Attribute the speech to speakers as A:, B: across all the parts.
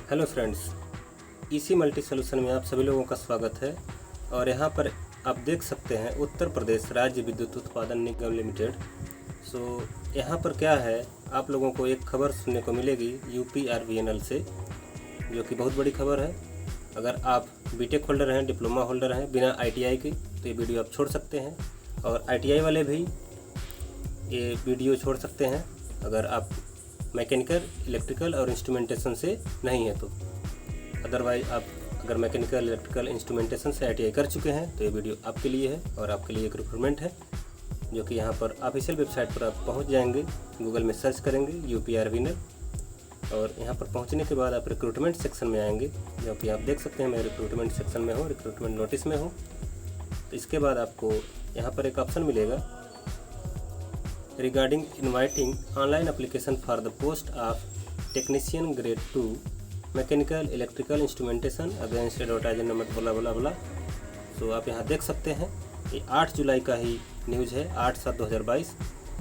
A: Hello friends, EC multi solution में आप सभी लोगों का स्वागत है। और यहाँ पर आप देख सकते हैं उत्तर प्रदेश राज्य विद्युत उत्पादन निगम लिमिटेड। यहाँ पर क्या है, आप लोगों को एक खबर सुनने को मिलेगी UPRVNL से, जो कि बहुत बड़ी खबर है। अगर आप बीटेक होल्डर हैं, डिप्लोमा होल्डर हैं बिना ITI के, तो ये वीडियो आप छोड़ सकते हैं। और ITI वाले भी ये वीडियो छोड़ सकते हैं अगर आप मैकेनिकल, इलेक्ट्रिकल और इंस्ट्रूमेंटेशन से नहीं है तो। अदरवाइज आप अगर मैकेनिकल, इलेक्ट्रिकल, इंस्ट्रूमेंटेशन से ITI कर चुके हैं तो ये वीडियो आपके लिए है। और आपके लिए एक रिक्रूटमेंट है, जो कि यहाँ पर ऑफिशियल वेबसाइट पर आप पहुँच जाएंगे, गूगल में सर्च करेंगे UPRVNL, और यहाँ पर पहुँचने के बाद आप रिक्रूटमेंट सेक्शन में आएंगे, जो कि आप देख सकते हैं मैं रिक्रूटमेंट सेक्शन में हूँ, रिक्रूटमेंट नोटिस में हूँ। तो इसके बाद आपको यहाँ पर एक ऑप्शन मिलेगा regarding inviting online application for the post of technician grade 2 mechanical electrical instrumentation against advertising number बोला बोला बोला। तो आप यहाँ देख सकते हैं ये 8 जुलाई का ही न्यूज़ है, 8/7/2022।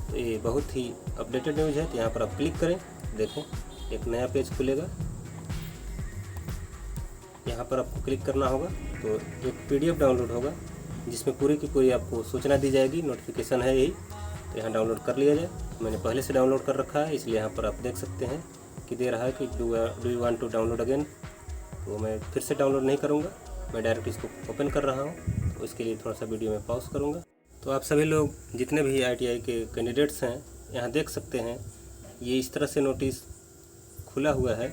A: तो ये बहुत ही अपडेटेड न्यूज़ है। तो यहाँ पर आप क्लिक करें, देखें एक नया पेज खुलेगा। यहाँ पर आपको क्लिक करना होगा तो एक PDF डाउनलोड होगा, जिसमें पूरी की पूरी आपको सूचना दी जाएगी। नोटिफिकेशन है यही, तो यहाँ डाउनलोड कर लिया जाए। मैंने पहले से डाउनलोड कर रखा है, इसलिए यहाँ पर आप देख सकते हैं कि दे रहा है कि do you want to download again. तो मैं फिर से डाउनलोड नहीं करूँगा, मैं डायरेक्ट इसको ओपन कर रहा हूँ। तो इसके लिए थोड़ा सा वीडियो में पॉज करूँगा। तो आप सभी लोग जितने भी ITI के कैंडिडेट्स हैं, यहाँ देख सकते हैं ये इस तरह से नोटिस खुला हुआ है।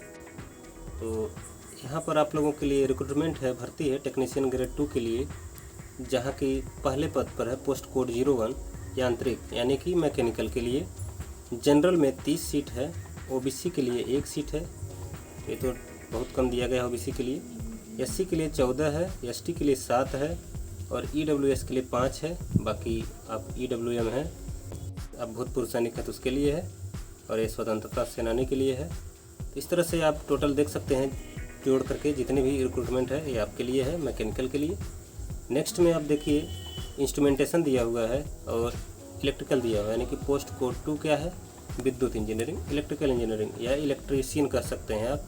A: तो यहाँ पर आप लोगों के लिए रिक्रूटमेंट है, भर्ती है टेक्नीशियन ग्रेड 2 के लिए, जहाँ की पहले पद पर है पोस्ट कोड 01 यांत्रिक, यानी कि मैकेनिकल के लिए। जनरल में 30 सीट है, OBC के लिए 1 सीट है। ये तो बहुत कम दिया गया है OBC के लिए। SC के लिए 14 है, ST के लिए 7 है, और EWS के लिए 5 है। बाकी आप EWM है, आप भूतपूर्व सैनिक है तो उसके लिए है, और ये स्वतंत्रता सेनानी के लिए है। तो इस तरह से आप टोटल देख सकते हैं, जोड़ करके जितने भी रिक्रूटमेंट है ये आपके लिए है, मैकेनिकल के लिए। नेक्स्ट में आप देखिए इंस्ट्रूमेंटेशन दिया हुआ है और इलेक्ट्रिकल दिया हुआ है, यानी कि पोस्ट कोड 2 क्या है, विद्युत इंजीनियरिंग, इलेक्ट्रिकल इंजीनियरिंग या इलेक्ट्रीशियन कर सकते हैं आप।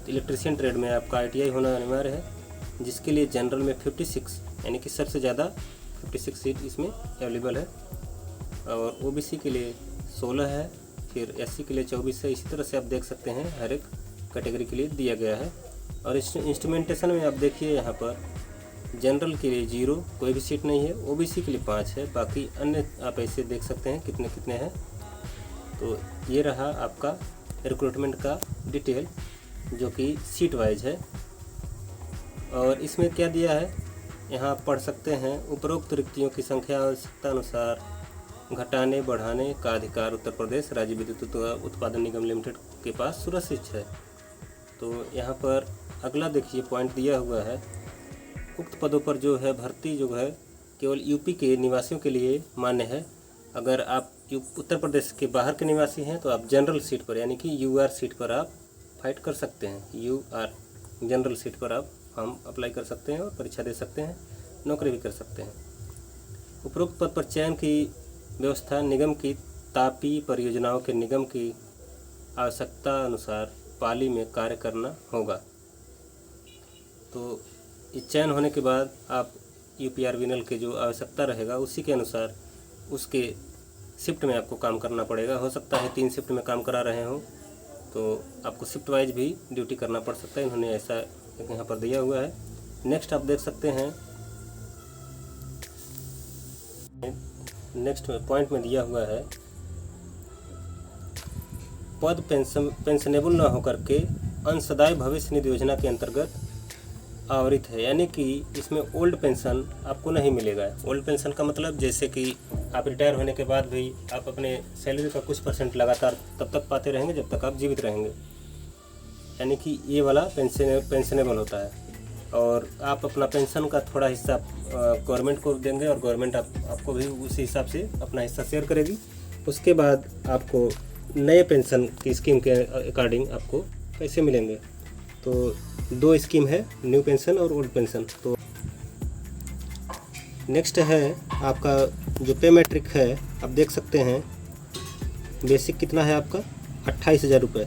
A: तो इलेक्ट्रीशियन ट्रेड में आपका ITI होना अनिवार्य है, जिसके लिए जनरल में 56, यानी कि सबसे ज़्यादा 56 सीट इसमें अवेलेबल है। और OBC के लिए 16 है, फिर SC के लिए 24 है। इसी तरह से आप देख सकते हैं हर एक कैटेगरी के लिए दिया गया है। और इंस्ट्रूमेंटेशन में आप देखिए यहाँ पर जनरल के लिए 0, कोई भी सीट नहीं है। OBC के लिए 5 है, बाकी अन्य आप ऐसे देख सकते हैं कितने कितने हैं। तो ये रहा आपका रिक्रूटमेंट का डिटेल, जो कि सीट वाइज है। और इसमें क्या दिया है यहाँ आप पढ़ सकते हैं, उपरोक्त रिक्तियों की संख्या आवश्यकता अनुसार घटाने बढ़ाने का अधिकार उत्तर प्रदेश राज्य विद्युत उत्पादन निगम लिमिटेड के पास सुरक्षित है। तो यहाँ पर अगला देखिए पॉइंट दिया हुआ है, उक्त पदों पर जो है भर्ती जो है केवल UP के निवासियों के लिए मान्य है। अगर आप उत्तर प्रदेश के बाहर के निवासी हैं तो आप जनरल सीट पर, यानी कि UR सीट पर आप फाइट कर सकते हैं। UR जनरल सीट पर आप फॉर्म अप्लाई कर सकते हैं और परीक्षा दे सकते हैं, नौकरी भी कर सकते हैं। उपरोक्त पद पर चयन की व्यवस्था निगम की तापीय परियोजनाओं के निगम की आवश्यकता अनुसार पाली में कार्य करना होगा। तो इस चयन होने के बाद आप UPRVNL के जो आवश्यकता रहेगा उसी के अनुसार उसके शिफ्ट में आपको काम करना पड़ेगा। हो सकता है 3 शिफ्ट में काम करा रहे हों, तो आपको शिफ्ट वाइज भी ड्यूटी करना पड़ सकता है। इन्होंने ऐसा एक यहाँ पर दिया हुआ है। नेक्स्ट आप देख सकते हैं, नेक्स्ट पॉइंट में दिया हुआ है, पद पेंशनेबल न होकर के अंशदायी भविष्य निधि योजना के अंतर्गत आवरित है, यानी कि इसमें ओल्ड पेंशन आपको नहीं मिलेगा। ओल्ड पेंशन का मतलब जैसे कि आप रिटायर होने के बाद भी आप अपने सैलरी का कुछ % लगातार तब तक पाते रहेंगे जब तक आप जीवित रहेंगे, यानी कि ये वाला पेंशनेबल होता है। और आप अपना पेंशन का थोड़ा हिस्सा गवर्नमेंट को देंगे, और गवर्नमेंट आपको भी उसी हिसाब से अपना हिस्सा शेयर करेगी। उसके बाद आपको नए पेंशन की स्कीम के अकॉर्डिंग आपको पैसे मिलेंगे। तो 2 स्कीम है, न्यू पेंशन और ओल्ड पेंशन। तो नेक्स्ट है आपका जो पे मैट्रिक है, आप देख सकते हैं बेसिक कितना है आपका 28,000 रुपये।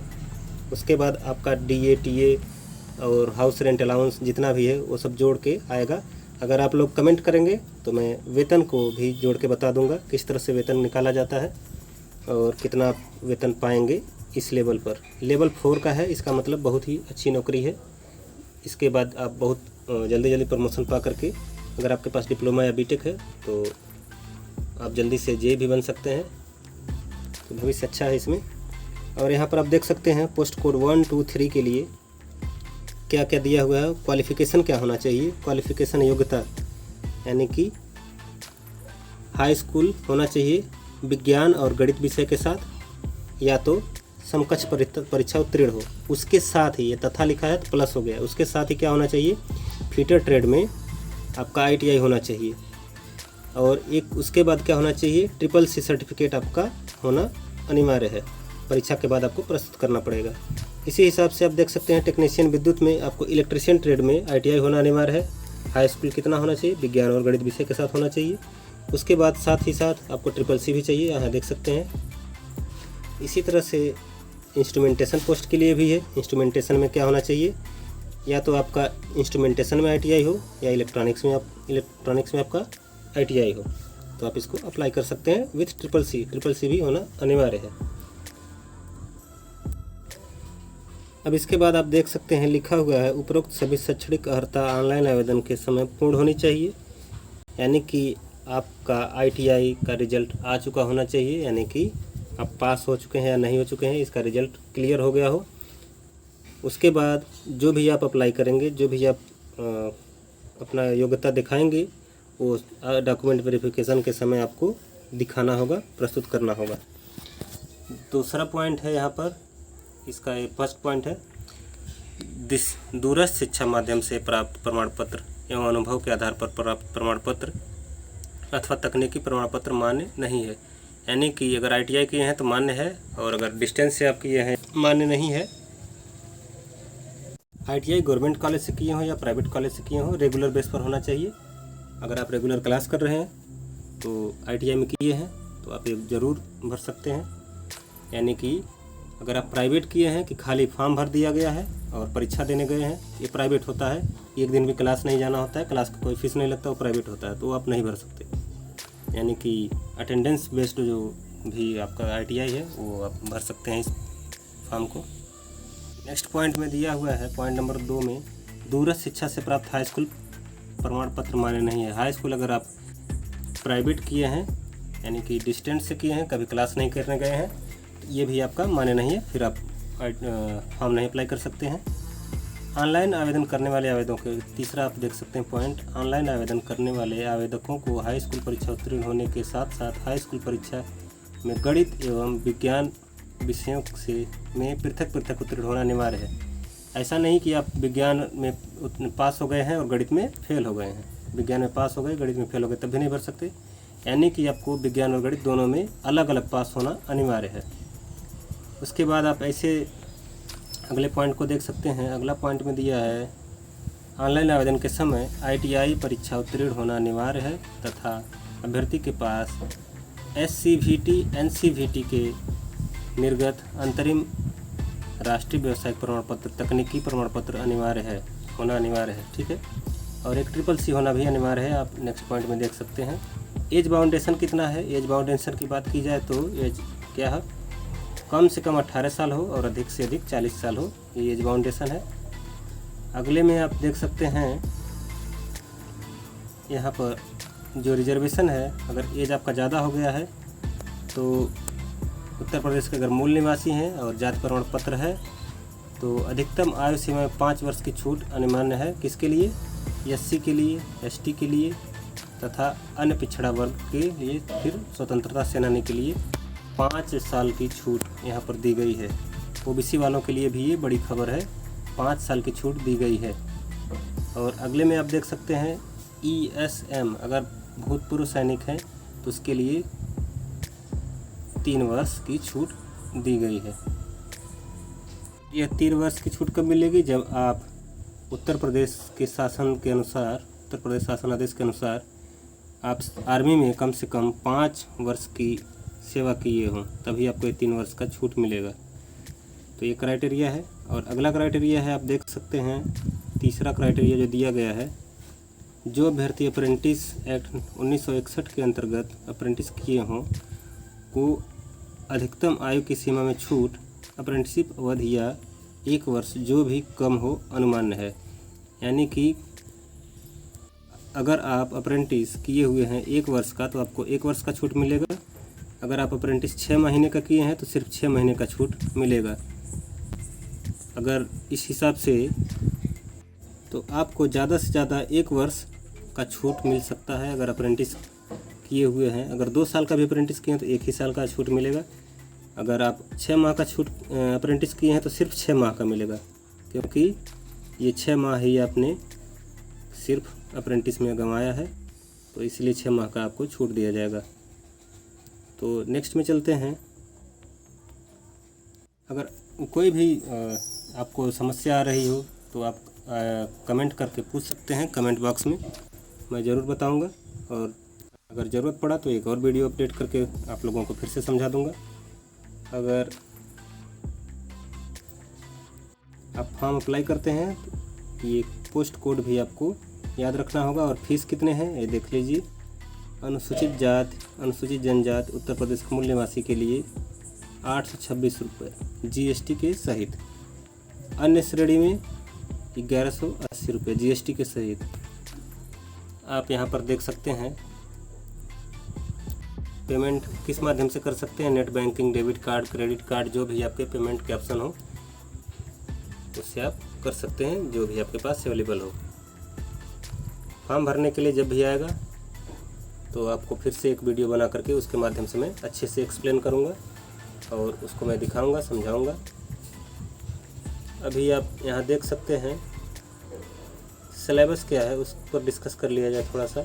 A: उसके बाद आपका DA TA और हाउस रेंट अलाउंस जितना भी है वो सब जोड़ के आएगा। अगर आप लोग कमेंट करेंगे तो मैं वेतन को भी जोड़ के बता दूंगा किस तरह से वेतन निकाला जाता है और कितना आप वेतन पाएंगे इस लेवल पर। लेवल 4 का है, इसका मतलब बहुत ही अच्छी नौकरी है। इसके बाद आप बहुत जल्दी जल्दी प्रमोशन पा करके, अगर आपके पास डिप्लोमा या बीटेक है तो आप जल्दी से जे भी बन सकते हैं, तो भविष्य अच्छा है इसमें। और यहाँ पर आप देख सकते हैं पोस्ट कोड 1 2 3 के लिए क्या क्या दिया हुआ है। क्वालिफ़िकेशन क्या होना चाहिए, क्वालिफ़िकेशन योग्यता यानी कि हाई स्कूल होना चाहिए विज्ञान और गणित विषय के साथ, या तो समकक्ष परीक्षा उत्तीर्ण हो। उसके साथ ही ये तथा लिखा है तो प्लस हो गया, उसके साथ ही क्या होना चाहिए, फीटर ट्रेड में आपका ITI होना चाहिए। और एक उसके बाद क्या होना चाहिए, CCC सर्टिफिकेट आपका होना अनिवार्य है, परीक्षा के बाद आपको प्रस्तुत करना पड़ेगा। इसी हिसाब से आप देख सकते हैं टेक्नीशियन विद्युत में आपको इलेक्ट्रीशियन ट्रेड में ITI होना अनिवार्य है। हाई स्कूल कितना होना चाहिए, विज्ञान और गणित विषय के साथ होना चाहिए। उसके बाद साथ ही साथ आपको CCC भी चाहिए, यहाँ देख सकते हैं। इसी तरह से इंस्ट्रूमेंटेशन पोस्ट के लिए भी है। इंस्ट्रूमेंटेशन में क्या होना चाहिए, या तो आपका इंस्ट्रूमेंटेशन में ITI हो या इलेक्ट्रॉनिक्स में आपका ITI हो, तो आप इसको अप्लाई कर सकते हैं विथ CCC भी होना अनिवार्य है। अब इसके बाद आप देख सकते हैं लिखा हुआ है उपरोक्त सभी शैक्षणिक अर्हता ऑनलाइन आवेदन के समय पूर्ण होनी चाहिए, यानी कि आपका ITI का रिजल्ट आ चुका होना चाहिए, यानी कि आप पास हो चुके हैं या नहीं हो चुके हैं, इसका रिजल्ट क्लियर हो गया हो। उसके बाद जो भी आप अप्लाई करेंगे, जो भी आप अपना योग्यता दिखाएंगे, वो डॉक्यूमेंट वेरिफिकेशन के समय आपको दिखाना होगा, प्रस्तुत करना होगा। दूसरा पॉइंट है यहाँ पर, इसका ये फर्स्ट पॉइंट है, दूरस्थ शिक्षा माध्यम से प्राप्त प्रमाण पत्र एवं अनुभव के आधार पर प्राप्त प्रमाण पत्र अथवा तकनीकी प्रमाण पत्र मान्य नहीं है। यानी कि अगर ITI किए हैं तो मान्य है, और अगर डिस्टेंस से आप किए हैं मान्य नहीं है। ITI गवर्नमेंट कॉलेज से किए हो या प्राइवेट कॉलेज से किए हो, रेगुलर बेस पर होना चाहिए। अगर आप रेगुलर क्लास कर रहे हैं तो ITI में किए हैं तो आप ये ज़रूर भर सकते हैं। यानी कि अगर आप प्राइवेट किए हैं कि खाली फॉर्म भर दिया गया है और परीक्षा देने गए हैं, ये प्राइवेट होता है, एक दिन भी क्लास नहीं जाना होता है, क्लास का कोई फीस नहीं लगता, वो प्राइवेट होता है, तो आप नहीं भर सकते। यानी कि अटेंडेंस बेस्ड जो भी आपका ITI है वो आप भर सकते हैं इस फॉर्म को। नेक्स्ट पॉइंट में दिया हुआ है, पॉइंट नंबर 2 में, दूरस्थ शिक्षा से प्राप्त हाई स्कूल प्रमाण पत्र मान्य नहीं है। हाई स्कूल अगर आप प्राइवेट किए हैं यानी कि डिस्टेंस से किए हैं, कभी क्लास नहीं करने गए हैं, ये भी आपका मान्य नहीं है, फिर आप फॉर्म नहीं अप्लाई कर सकते हैं। ऑनलाइन आवेदन करने वाले आवेदकों के, तीसरा आप देख सकते हैं पॉइंट, ऑनलाइन आवेदन करने वाले आवेदकों को हाई स्कूल परीक्षा उत्तीर्ण होने के साथ साथ हाई स्कूल परीक्षा में गणित एवं विज्ञान विषयों से में पृथक उत्तीर्ण होना अनिवार्य है। ऐसा नहीं कि आप विज्ञान में पास हो गए हैं और गणित में फेल हो गए हैं, विज्ञान में पास हो गए गणित में फेल हो गए तब भी नहीं भर सकते। यानी कि आपको विज्ञान और गणित दोनों में अलग अलग पास होना अनिवार्य है। उसके बाद आप ऐसे अगले पॉइंट को देख सकते हैं। अगला पॉइंट में दिया है, ऑनलाइन आवेदन के समय ITI परीक्षा उत्तीर्ण होना अनिवार्य है तथा अभ्यर्थी के पास SCVT NCVT के निर्गत अंतरिम राष्ट्रीय व्यावसायिक प्रमाण पत्र, तकनीकी प्रमाण पत्र अनिवार्य है, होना अनिवार्य है, ठीक है। और एक CCC होना भी अनिवार्य है, आप नेक्स्ट पॉइंट में देख सकते हैं। एज बाउंडेशन कितना है, एज बाउंडेशन की बात की जाए तो एज क्या है, कम से कम 18 साल हो और अधिक से अधिक 40 साल हो, ये एज बाउंडेशन है। अगले में आप देख सकते हैं यहाँ पर जो रिजर्वेशन है, अगर एज आपका ज़्यादा हो गया है तो उत्तर प्रदेश के अगर मूल निवासी हैं और जाति प्रमाण पत्र है तो अधिकतम आयु सीमा में 5 वर्ष की छूट अनिवार्य है। किसके लिए, SC के लिए, ST के लिए तथा अन्य पिछड़ा वर्ग के लिए, फिर स्वतंत्रता सेनानी के लिए 5 साल की छूट यहाँ पर दी गई है। OBC वालों के लिए भी ये बड़ी खबर है, 5 साल की छूट दी गई है। और अगले में आप देख सकते हैं ESM, अगर भूतपूर्व सैनिक हैं तो उसके लिए 3 वर्ष की छूट दी गई है। यह 3 वर्ष की छूट कब मिलेगी, जब आप उत्तर प्रदेश के शासन के अनुसार, उत्तर प्रदेश शासन आदेश के अनुसार आप आर्मी में कम से कम 5 वर्ष की सेवा किए हों, तभी आपको ये 3 वर्ष का छूट मिलेगा। तो ये क्राइटेरिया है। और अगला क्राइटेरिया है, आप देख सकते हैं तीसरा क्राइटेरिया जो दिया गया है, जो अभ्यर्थी अप्रेंटिस एक्ट 1961 के अंतर्गत अप्रेंटिस किए हों को अधिकतम आयु की सीमा में छूट अप्रेंटिसशिप अवधि या 1 वर्ष जो भी कम हो अनुमान्य है। यानी कि अगर आप अप्रेंटिस किए हुए हैं 1 वर्ष का तो आपको 1 वर्ष का छूट मिलेगा। अगर आप अप्रेंटिस 6 महीने का किए हैं तो सिर्फ 6 महीने का छूट मिलेगा। अगर इस हिसाब से तो आपको ज़्यादा से ज़्यादा 1 वर्ष का छूट मिल सकता है अगर अप्रेंटिस किए हुए हैं। अगर 2 साल का भी अप्रेंटिस किए हैं तो 1 ही साल का छूट मिलेगा। अगर आप 6 माह का छूट अप्रेंटिस किए हैं तो सिर्फ 6 माह का मिलेगा, क्योंकि ये 6 माह ही आपने सिर्फ अप्रेंटिस में गंवाया है, तो इसलिए 6 माह का आपको छूट दिया जाएगा। तो नेक्स्ट में चलते हैं। अगर कोई भी आपको समस्या आ रही हो तो आप कमेंट करके पूछ सकते हैं कमेंट बॉक्स में, मैं ज़रूर बताऊंगा। और अगर ज़रूरत पड़ा तो एक और वीडियो अपडेट करके आप लोगों को फिर से समझा दूंगा। अगर आप फॉर्म अप्लाई करते हैं तो ये पोस्ट कोड भी आपको याद रखना होगा। और फीस कितने हैं ये देख लीजिए। अनुसूचित जाति, अनुसूचित जनजाति उत्तर प्रदेश के मूल निवासी के लिए 826 रुपये GST के सहित। अन्य श्रेणी में 1180 रुपये GST के सहित। आप यहाँ पर देख सकते हैं पेमेंट किस माध्यम से कर सकते हैं। Net banking, debit card, credit card, जो भी आपके पेमेंट के ऑप्शन हो उससे आप कर सकते हैं, जो भी आपके पास अवेलेबल हो। फॉर्म भरने के लिए जब भी आएगा तो आपको फिर से एक वीडियो बना करके उसके माध्यम से मैं अच्छे से एक्सप्लेन करूँगा और उसको मैं दिखाऊँगा, समझाऊँगा। अभी आप यहाँ देख सकते हैं सिलेबस क्या है उस पर डिस्कस कर लिया जाए थोड़ा सा।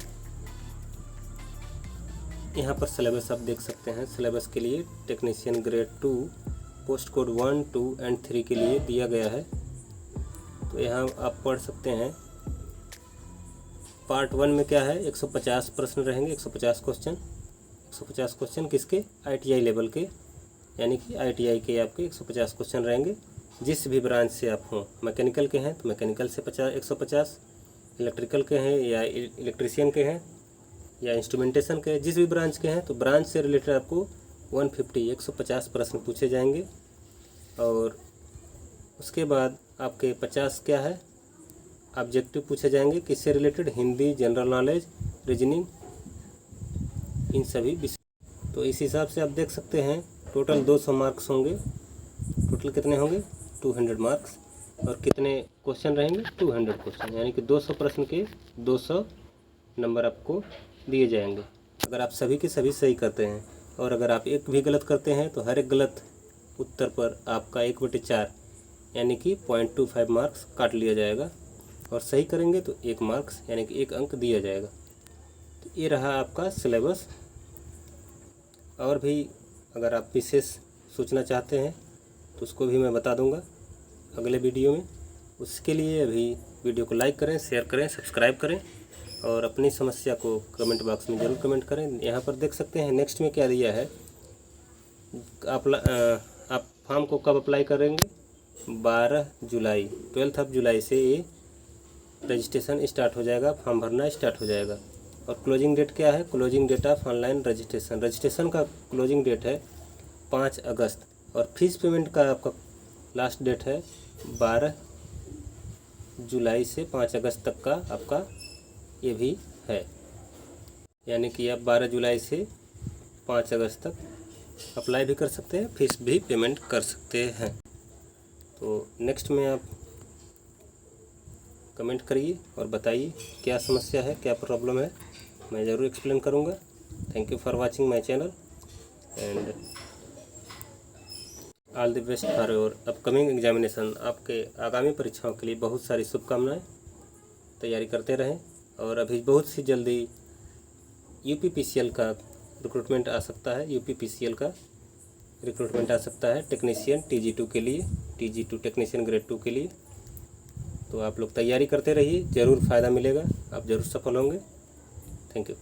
A: यहाँ पर सिलेबस आप देख सकते हैं। सिलेबस के लिए technician grade 2 post code 1, 2 and 3 के लिए दिया गया है। तो यहाँ आप पढ़ सकते हैं। पार्ट 1 में क्या है, 150 प्रश्न रहेंगे, 150 क्वेश्चन। 150 क्वेश्चन किसके, ITI लेवल के, यानी कि ITI के आपके 150 क्वेश्चन रहेंगे। जिस भी ब्रांच से आप हों, मैकेनिकल के हैं तो मैकेनिकल से 150, इलेक्ट्रिकल के हैं या इलेक्ट्रीशियन के हैं या इंस्ट्रूमेंटेशन के, जिस भी ब्रांच के हैं तो ब्रांच से रिलेटेड आपको 150 प्रश्न पूछे जाएंगे। और उसके बाद आपके 50 क्या है, ऑब्जेक्टिव पूछे जाएंगे, किससे related, Hindi, general knowledge, reasoning, इन सभी विषय। तो इस हिसाब से आप देख सकते हैं टोटल 200 मार्क्स होंगे। टोटल कितने होंगे, 200 मार्क्स। और कितने क्वेश्चन रहेंगे, 200 क्वेश्चन, यानी कि 200 प्रश्न के 200 नंबर आपको दिए जाएंगे अगर आप सभी के सभी सही करते हैं। और अगर आप एक भी गलत करते हैं तो हर एक गलत उत्तर पर आपका 1/4 यानी कि 0.25 मार्क्स काट लिया जाएगा। और सही करेंगे तो 1 मार्क्स यानी कि 1 अंक दिया जाएगा। तो ये रहा आपका सिलेबस। और भी अगर आप विशेष सूचना चाहते हैं तो उसको भी मैं बता दूंगा अगले वीडियो में। उसके लिए अभी वीडियो को लाइक करें, शेयर करें, सब्सक्राइब करें और अपनी समस्या को कमेंट बॉक्स में ज़रूर कमेंट करें। यहाँ पर देख सकते हैं नेक्स्ट में क्या दिया है। आप फॉर्म को कब अप्लाई करेंगे, 12 जुलाई, 12 जुलाई से ये रजिस्ट्रेशन स्टार्ट हो जाएगा, फॉर्म भरना स्टार्ट हो जाएगा। और क्लोजिंग डेट क्या है, closing date of online registration. Registration का क्लोजिंग डेट है 5 अगस्त। और फीस पेमेंट का आपका लास्ट डेट है 12 जुलाई से 5 अगस्त तक का आपका ये भी है, यानी कि आप 12 जुलाई से 5 अगस्त तक अप्लाई भी कर सकते हैं, फीस भी पेमेंट कर सकते हैं। तो नेक्स्ट में आप कमेंट करिए और बताइए क्या समस्या है, क्या प्रॉब्लम है, मैं ज़रूर एक्सप्लेन करूँगा। Thank you for watching my channel and all the best for your upcoming examination. आपके आगामी परीक्षाओं के लिए बहुत सारी शुभकामनाएं। तैयारी करते रहें। और अभी बहुत सी जल्दी UPPCL का रिक्रूटमेंट आ सकता है। UPPCL का रिक्रूटमेंट आ सकता है टेक्नीशियन TG2 के लिए, TG2 टेक्नीशियन ग्रेड 2 के लिए। तो आप लोग तैयारी करते रहिए, ज़रूर फ़ायदा मिलेगा, आप ज़रूर सफल होंगे। Thank you.